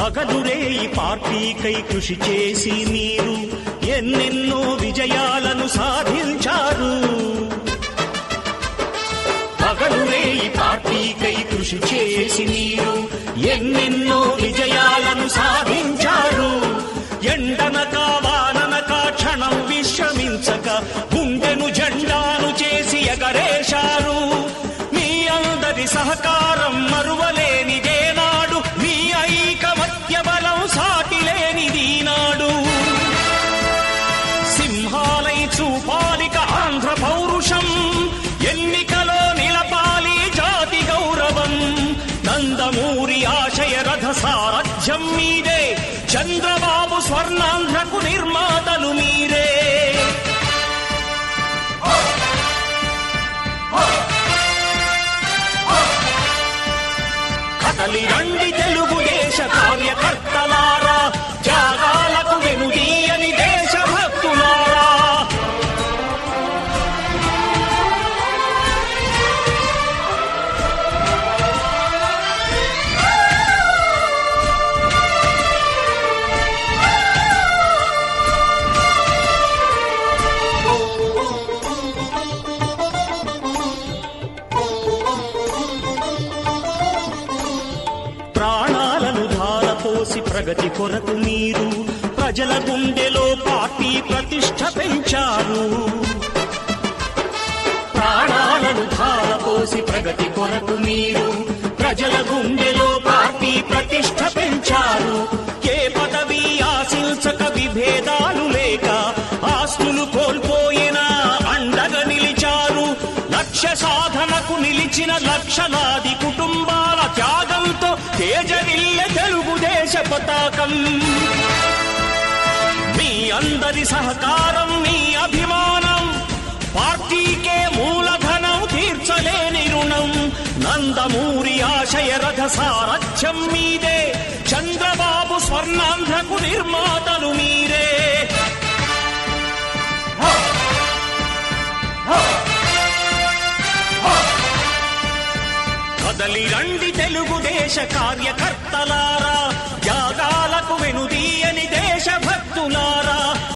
పగలురేయి పార్టీకై కృషి చేసి మీరు ఎన్నెన్నో విజయాలను సాధించారు. పగలురేయి పార్టీకై కృషి చేసి మీరు ఎన్నెన్నో విజయాలను సాధించారు. ఎండనక వాననక క్షణం విశ్రమించక గుండెను జెండాను చేసి ఎగరేశారు. మీ అందరి సహకారం మరువలేనిదే నాడు, మీ ఐకమత్య బలం సాటిలేనిది నాడు. సింహాలై చూపాలిక ఆంధ్ర పౌరుషం, ఎన్నికలో నిలపాలి జాతి గౌరవం. నందమూరి ఆశయ రథ సారథ్యం మీదే, చంద్రబాబు స్వర్ణాంధ్రకు నిర్మాతలు మీరే. కదలి రండి తెలుగుదేశ కార్యకర్తలారా, త్యాగాలకు వెనుదీయని దేశభక్తులారా. ప్రాణాలను ధారపోసి ప్రగతి కొరకు మీరు ప్రజల గుండెలో పార్టీ ప్రతిష్ఠ పెంచారు. ప్రాణాలను ధారపోసి ప్రగతి కొరకు మీరు ప్రజల గుండెలో పార్టీ ప్రతిష్ఠ పెంచారు. ఏ పదవి ఆశించక విభేదాలు లేక ఆస్తులు కోల్పోయినా అండగా నిలిచారు. లక్ష్య సాధనకు నిలిచిన లక్షలాది కుటుంబాల త్యాగంతో తేజరిల్లె తెలుగుదేశ పతాకం. మీ అందరి సహకారం, మీ అభిమానం పార్టీకే మూలధనం, తీర్చలేని రుణం. నందమూరి ఆశయ రథ సారథ్యం మీదే, చంద్రబాబు స్వర్ణాంధ్రకు నిర్మాతలు మీరే. కదలి రండి తెలుగుదేశ కార్యకర్తలారా, త్యాగాలకు వెనుదీయని